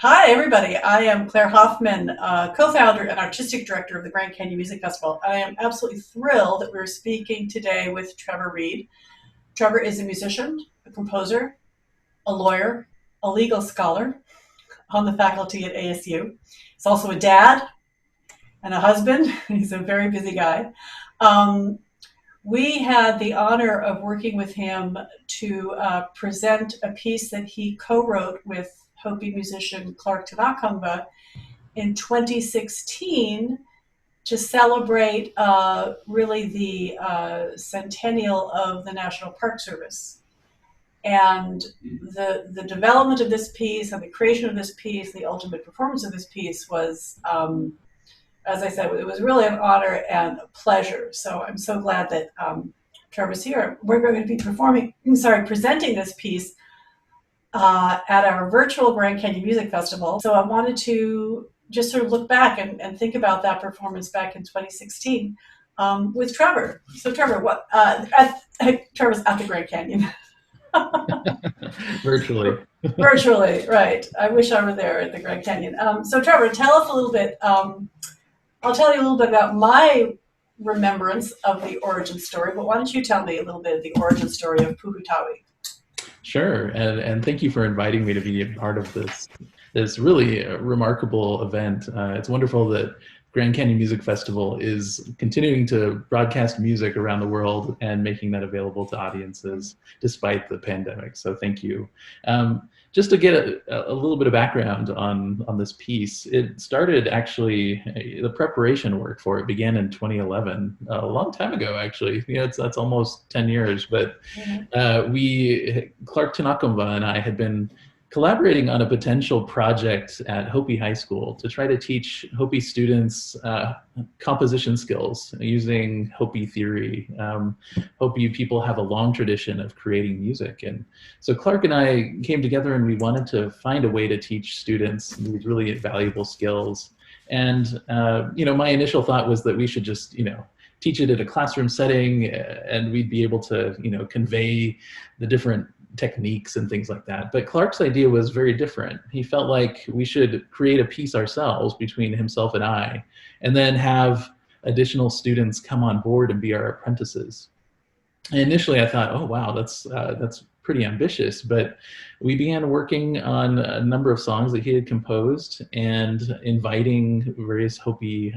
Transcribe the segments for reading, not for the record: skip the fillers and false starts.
Hi, everybody. I am Clare Hoffman, co-founder and artistic director of the Grand Canyon Music Festival. I am absolutely thrilled that we're speaking today with Trevor Reed. Trevor is a musician, a composer, a lawyer, a legal scholar on the faculty at ASU. He's also a dad and a husband. He's a very busy guy. Um, we had the honor of working with him to present a piece that he co-wrote with Hopi musician Clark Tanakamba in 2016 to celebrate really the centennial of the National Park Service. And the development of this piece and the creation of this piece, the ultimate performance of this piece was, as I said, it was really an honor and a pleasure. So I'm so glad that Trevor's here. We're going to be presenting this piece at our virtual Grand Canyon Music Festival. So I wanted to just sort of look back and think about that performance back in 2016 with Trevor. So Trevor, Trevor's at the Grand Canyon. Virtually. Virtually, right. I wish I were there at the Grand Canyon. So Trevor, tell us a little bit. I'll tell you a little bit about my remembrance of the origin story, but why don't you tell me a little bit of the origin story of Puhutawi? Sure, and thank you for inviting me to be a part of this really remarkable event. It's wonderful that Grand Canyon Music Festival is continuing to broadcast music around the world and making that available to audiences despite the pandemic. So thank you. Just to get a little bit of background on this piece, it started actually, the preparation work for it began in 2011, a long time ago actually. That's almost 10 years, but Clark Tanakamba and I had been collaborating on a potential project at Hopi High School to try to teach Hopi students composition skills using Hopi theory. Hopi people have a long tradition of creating music. And so Clark and I came together and we wanted to find a way to teach students these really valuable skills. And, my initial thought was that we should just, teach it in a classroom setting and we'd be able to, convey the different techniques and things like that. But Clark's idea was very different. He felt like we should create a piece ourselves between himself and I, and then have additional students come on board and be our apprentices. And initially I thought, oh wow, that's pretty ambitious, but we began working on a number of songs that he had composed and inviting various Hopi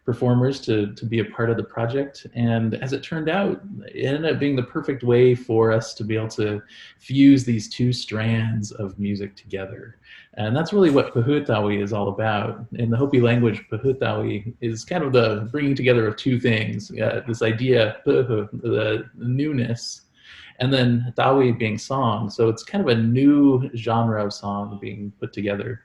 performers to be a part of the project. And as it turned out, it ended up being the perfect way for us to be able to fuse these two strands of music together. And that's really what Puhutawi is all about. In the Hopi language, Puhutawi is kind of the bringing together of two things, this idea, the newness, and then Tawi being song. So it's kind of a new genre of song being put together.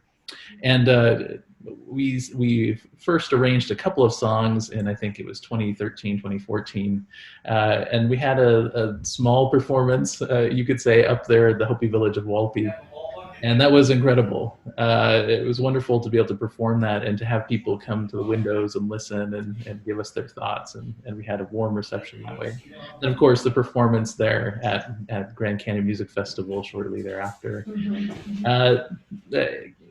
And we first arranged a couple of songs in, I think it was 2013, 2014. And we had a small performance, you could say, up there at the Hopi village of Walpi. And that was incredible. It was wonderful to be able to perform that and to have people come to the windows and listen and give us their thoughts. And we had a warm reception that way. And of course, the performance there at Grand Canyon Music Festival shortly thereafter.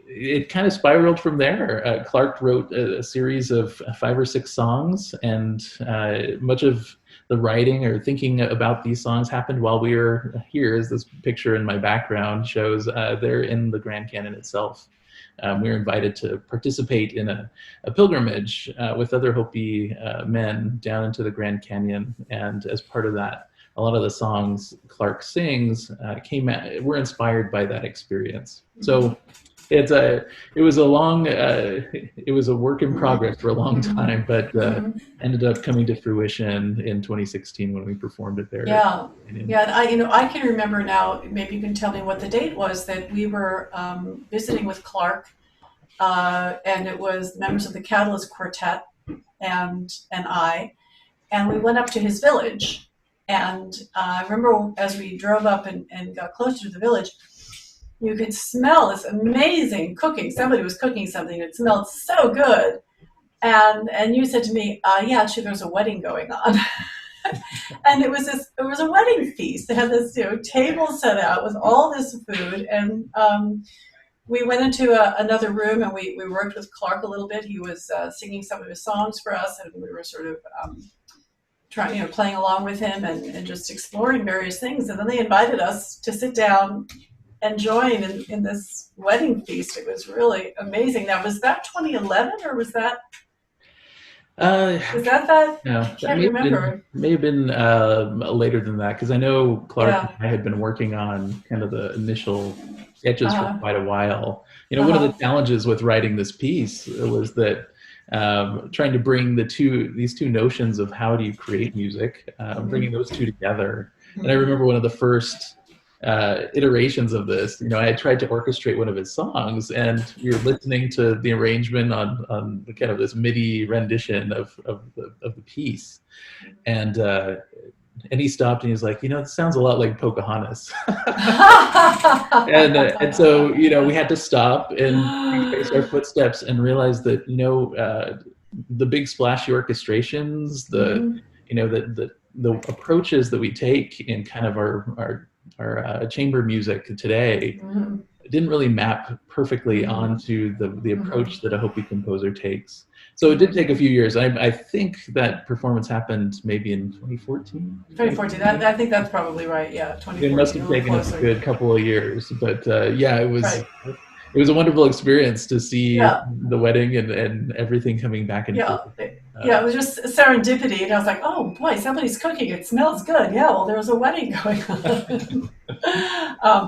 It kind of spiraled from there. Clark wrote a series of 5 or 6 songs, and much of the writing or thinking about these songs happened while we were here. As this picture in my background shows, they're in the Grand Canyon itself. We were invited to participate in a pilgrimage with other Hopi men down into the Grand Canyon, and as part of that, a lot of the songs Clark sings were inspired by that experience. So it was a work in progress for a long time, but ended up coming to fruition in 2016 when we performed it there. Yeah, I can remember now. Maybe you can tell me what the date was that we were visiting with Clark, and it was members of the Catalyst Quartet and I, and we went up to his village. And I remember as we drove up and got closer to the village, you could smell this amazing cooking. Somebody was cooking something. It smelled so good. And you said to me, yeah, actually there's a wedding going on. And it was a wedding feast. They had this table set out with all this food. And we went into another room and we worked with Clark a little bit. He was singing some of his songs for us, and we were sort of trying, playing along with him and just exploring various things. And then they invited us to sit down and join in this wedding feast. It was really amazing. Now, was that 2011 or was that? No, I that can't remember. may have been later than that, because I know Clark and Yeah. I had been working on kind of the initial sketches for Uh-huh. quite a while. One of the Uh-huh. challenges with writing this piece was that trying to bring these two notions of how do you create music, bringing Mm-hmm. those two together. And I Mm-hmm. remember one of the first iterations of this. I had tried to orchestrate one of his songs, and we were listening to the arrangement on the kind of this MIDI rendition of the piece, and and he stopped and he was like, it sounds a lot like Pocahontas. And so we had to stop and retrace our footsteps and realize that the big splashy orchestrations, Mhm. the approaches that we take in kind of our chamber music today Mhm. didn't really map perfectly Mhm. onto the Mhm. approach that a Hopi composer takes. So it did Mhm. take a few years. I think that performance happened maybe in 2014, 2014. I think that's probably right. Yeah, it must 2014. A have little taken us a closer. good couple of years, but yeah, Right. it was a wonderful experience to see Yeah. the wedding and everything coming back and forth. Yeah. Yeah. It was just serendipity, and I was like, "Oh boy, somebody's cooking. It smells good." Yeah. Well, there was a wedding going on.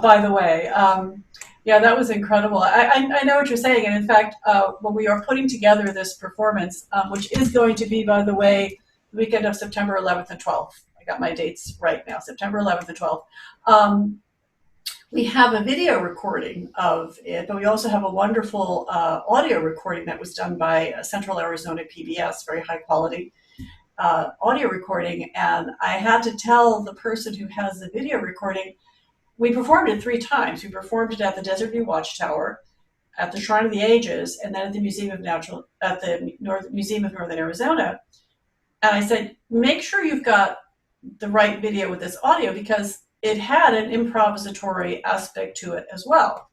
By the way, yeah, that was incredible. I know what you're saying, and in fact, when we are putting together this performance, which is going to be, by the way, the weekend of September 11th and 12th. I got my dates right now. September 11th and 12th. Um, we have a video recording of it, but we also have a wonderful audio recording that was done by Central Arizona PBS, very high quality audio recording. And I had to tell the person who has the video recording, we performed it 3 times. We performed it at the Desert View Watchtower, at the Shrine of the Ages, and then at the Museum of Northern Arizona. And I said, make sure you've got the right video with this audio because it had an improvisatory aspect to it as well.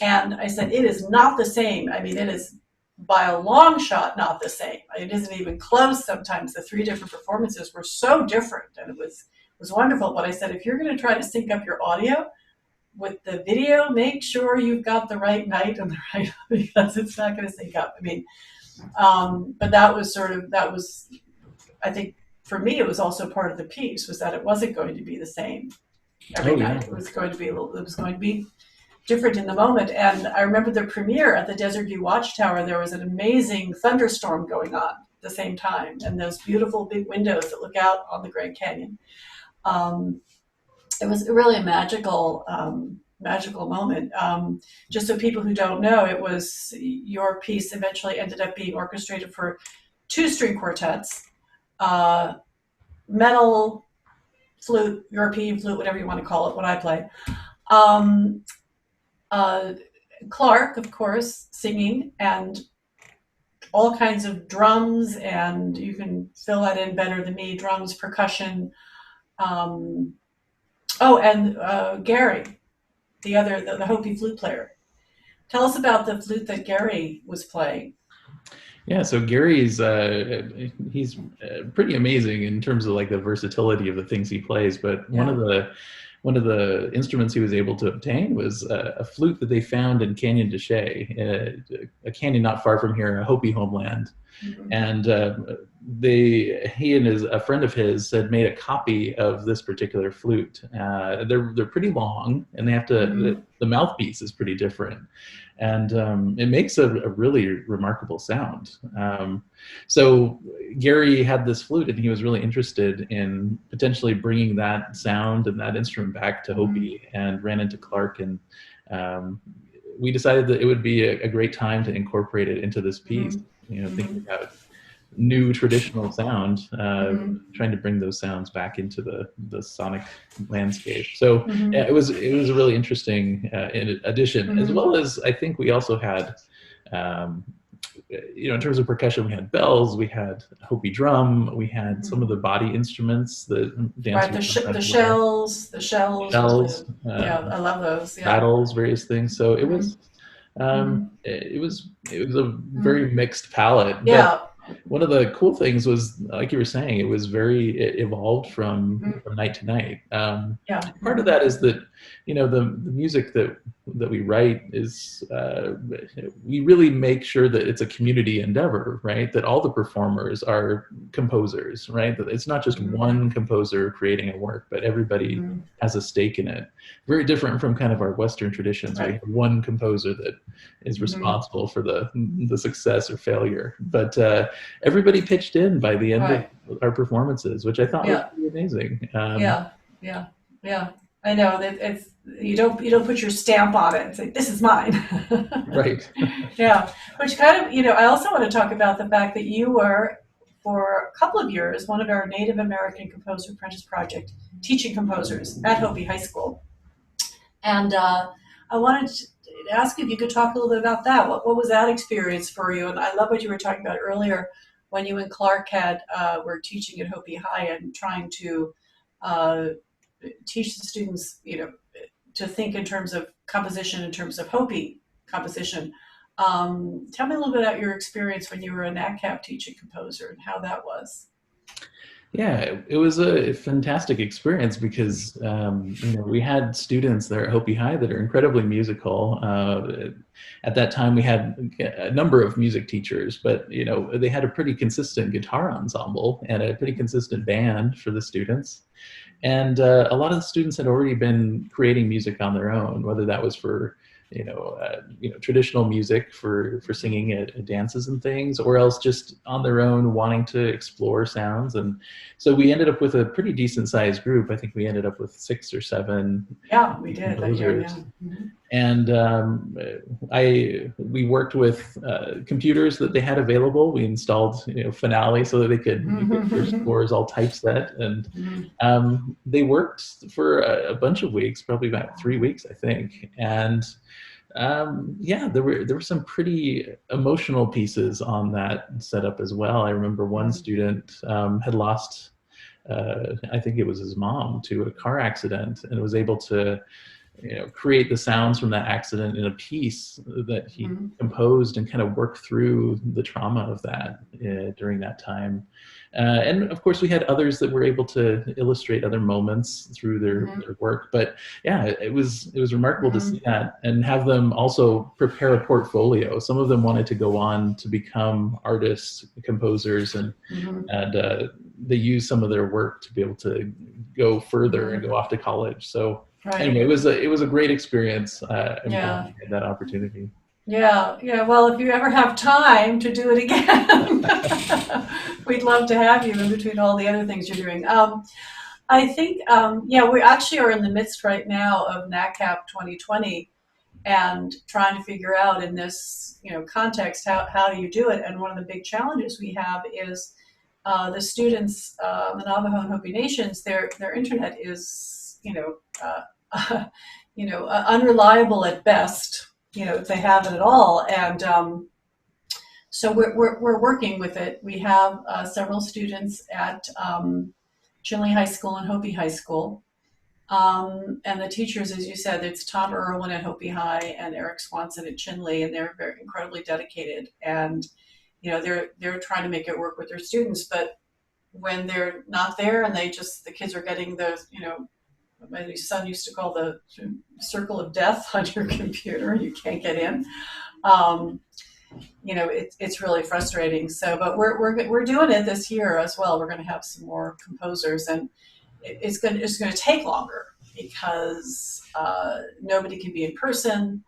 And I said, it is not the same. I mean, it is by a long shot not the same. It isn't even close sometimes. The 3 different performances were so different, and it was wonderful. But I said, if you're going to try to sync up your audio with the video, make sure you've got the right night and the right, because it's not going to sync up. I mean, but that was, I think, for me, it was also part of the piece, was that it wasn't going to be the same every Oh yeah. night. It was going to be different in the moment. And I remember the premiere at the Desert View Watchtower. There was an amazing thunderstorm going on at the same time, and those beautiful big windows that look out on the Grand Canyon. Um, it was really a magical moment. Just so people who don't know, it was your piece eventually ended up being orchestrated for 2 string quartets, uh, metal, flute, European flute, whatever you want to call it, what I play. Um, uh, Clark, of course, singing, and all kinds of drums, and you can fill that in better than me, drums, percussion. Um, oh, and Gary, the Hopi flute player. Tell us about the flute that Gary was playing. Yeah, so Gary's he's pretty amazing in terms of like the versatility of the things he plays. But Yeah. one of the instruments he was able to obtain was a flute that they found in Canyon de Chelly, a canyon not far from here, a Hopi homeland. Mm-hmm. And he and a friend of his had made a copy of this particular flute. They're pretty long, and they have to Mm-hmm. the mouthpiece is pretty different, and it makes a really remarkable sound. So Gary had this flute, and he was really interested in potentially bringing that sound and that instrument back to Mm-hmm. Hopi, and ran into Clark, and um, we decided that it would be a great time to incorporate it into this piece. Mm-hmm. Thinking about new traditional sound, Mm-hmm. trying to bring those sounds back into the sonic landscape. So yeah, Mm-hmm. it was a really interesting addition, as Mm-hmm. well as I think we also had. Um, in terms of percussion, we had bells, we had Hopi drum, we had some of the body instruments that Right, dancers the sometimes wear, shells, shells, yeah, I love those. Yeah. paddles, various things. So it Mm-hmm. was It was a Mm-hmm. very mixed palette, but Yeah. one of the cool things was, like you were saying, it evolved Mm-hmm. from night to night. Yeah. Part of Mm-hmm. that is that, the music that we write is, we really make sure that it's a community endeavor, right? That all the performers are composers, right? That it's not just Mm-hmm. one composer creating a work, but everybody Mm-hmm. has a stake in it. Very different from kind of our Western traditions. We Right. have one composer that is Mm-hmm. responsible for the success or failure. But everybody pitched in by the end of Right. our performances, which I thought was Yeah. pretty amazing. Yeah. Yeah. Yeah. I know that it's you don't put your stamp on it and say this is mine. Right. Yeah. Which kind of I also want to talk about the fact that you were for a couple of years one of our Native American Composer Apprentice Project teaching composers at Hopi High School. And I wanted to ask you if you could talk a little bit about that. What was that experience for you? And I love what you were talking about earlier when you and Clark were teaching at Hopi High and trying to uh, teach the students, to think in terms of composition, in terms of Hopi composition. Tell me a little bit about your experience when you were a NACAP teaching composer and how that was. Yeah, it was a fantastic experience because we had students there at Hopi High that are incredibly musical. At that time, we had a number of music teachers, but they had a pretty consistent guitar ensemble and a pretty consistent band for the students. And a lot of the students had already been creating music on their own, whether that was for traditional music for singing at dances and things, or else just on their own wanting to explore sounds. And so we ended up with a pretty decent sized group. I think we ended up with 6 or 7 Yeah, we did that year. Yeah. composers. Mm-hmm. And we worked with computers that they had available. We installed Finale so that they could get their Mm-hmm. scores all typeset, and Mm-hmm. they worked for a bunch of weeks, probably about 3 weeks, I think. And yeah, there were some pretty emotional pieces on that setup as well. I remember one student had lost, I think it was his mom, to a car accident, and was able to create the sounds from that accident in a piece that he Mm-hmm. composed and kind of work through the trauma of that during that time. And of course, we had others that were able to illustrate other moments through Mm-hmm. their work. But yeah, it was remarkable to Mm-hmm. see that and have them also prepare a portfolio. Some of them wanted to go on to become artists, composers, and Mm-hmm. and uh, they use some of their work to be able to go further and Mm-hmm. go off to college. So Right. anyway, it was a great experience. I'm glad Yeah. we had that opportunity. Yeah, yeah. Well, if you ever have time to do it again, we'd love to have you in between all the other things you're doing. I think, yeah, we actually are in the midst right now of NACAP 2020 and trying to figure out in this, context, how do you do it? And one of the big challenges we have is the students, the Navajo and Hopi nations, their internet is, unreliable at best, if they have it at all. And so we're working with it. We have several students at Chinle High School and Hopi High School. And the teachers, as you said, it's Tom Irwin at Hopi High and Eric Swanson at Chinle, and they're very incredibly dedicated. And they're trying to make it work with their students, but when they're not there and the kids are getting what my son used to call the circle of death on your computer, you can't get in. Um, it's really frustrating. So, but we're doing it this year as well. We're going to have some more composers, and it's going to take longer because nobody can be in person.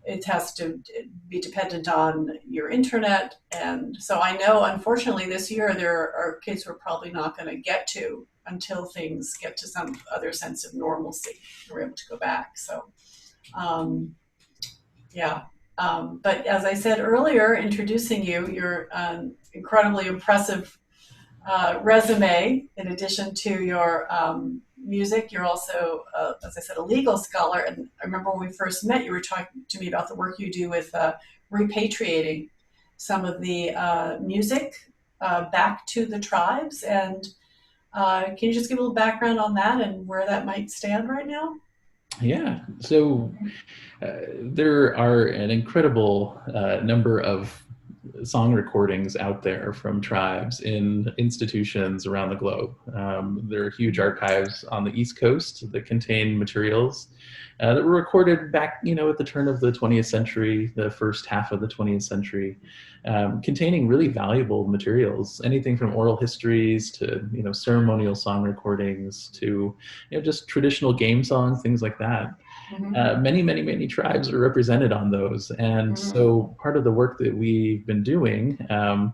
It has to be dependent on your internet, and so I know, unfortunately, this year there are kids who are probably not going to get to until things get to some other sense of normalcy. We're able to go back. So, um, yeah. But as I said earlier, introducing you, your incredibly impressive resume. In addition to your music, you're also, as I said, a legal scholar. And I remember when we first met, you were talking to me about the work you do with repatriating some of the music back to the tribes. And can you just give a little background on that and where that might stand right now? Yeah. So there are an incredible number of song recordings out there from tribes in institutions around the globe. There are huge archives on the East Coast that contain materials that were recorded back, at the turn of the 20th century, the first half of the 20th century, containing really valuable materials, anything from oral histories to, ceremonial song recordings to, just traditional game songs, things like that. Mm-hmm. Many, many, many tribes are represented on those. And Mm-hmm. so part of the work that we've been doing,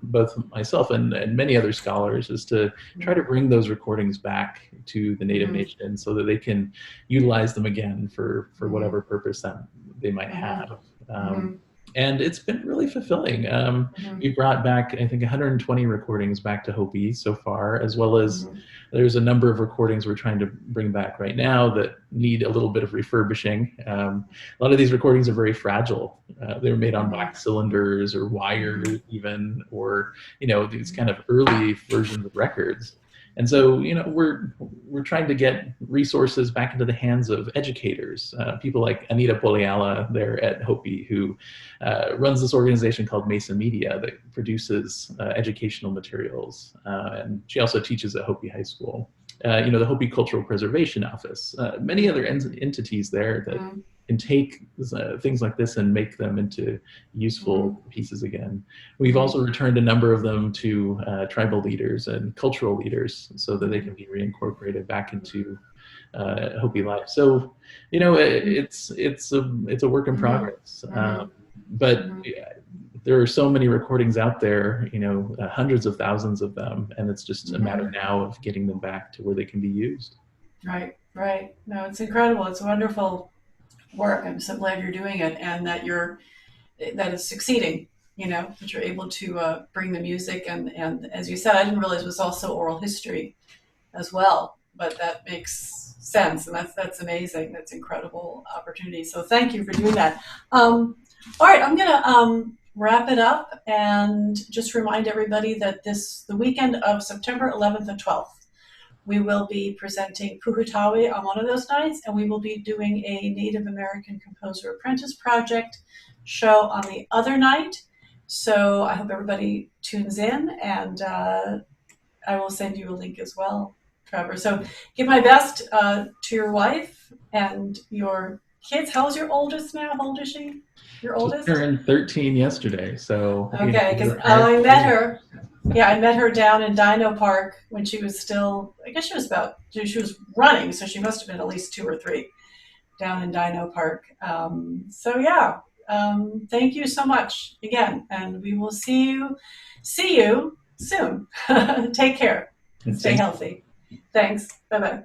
both myself and many other scholars, is to try to bring those recordings back to the Native Mm-hmm. Nation so that they can utilize them again for Mm-hmm. whatever purpose that they might Mm-hmm. have. Mm-hmm. And it's been really fulfilling. Mm-hmm. We've brought back, I think, 120 recordings back to Hopi so far, as well as Mm-hmm. there's a number of recordings we're trying to bring back right now that need a little bit of refurbishing. A lot of these recordings are very fragile. They were made on Mm-hmm. wax cylinders or wire, even, or these kind of early versions of records. And so, we're trying to get resources back into the hands of educators, people like Anita Poliala there at Hopi, who runs this organization called Mesa Media that produces educational materials, and she also teaches at Hopi High School. The Hopi Cultural Preservation Office, many other entities there that Mm-hmm. can take things like this and make them into Mm-hmm. useful pieces again. We've Mm-hmm. also returned a number of them to tribal leaders and cultural leaders so that they can be reincorporated back into Hopi life. So, it's a work in Mm-hmm. progress. Mm-hmm. But Mm-hmm. yeah, there are so many recordings out there, hundreds of thousands of them, and it's just a Mm-hmm. matter now of getting them back to where they can be used. Right, right. No, it's incredible. It's wonderful work. I'm so glad you're doing it, and that it's succeeding. That you're able to bring the music, and as you said, I didn't realize it was also oral history as well, but that makes sense, and that's amazing. That's incredible opportunity. So thank you for doing that. All right, I'm gonna wrap it up and just remind everybody that the weekend of September 11th and 12th, we will be presenting Puhutawi on one of those nights, and we will be doing a Native American Composer Apprentice Project show on the other night. So I hope everybody tunes in, and I will send you a link as well, Trevor. So give my best to your wife and your kids. How's your oldest now? How old is she? Your Just oldest? turned 13 yesterday, so Okay, because we're I hard. met her. Yeah, I met her down in Dino Park when she was still. I guess she was running, so she must have been at least 2 or 3 down in Dino Park. So yeah, thank you so much again, and we will see you soon. Take care. And Stay thanks. healthy. Thanks. Bye bye.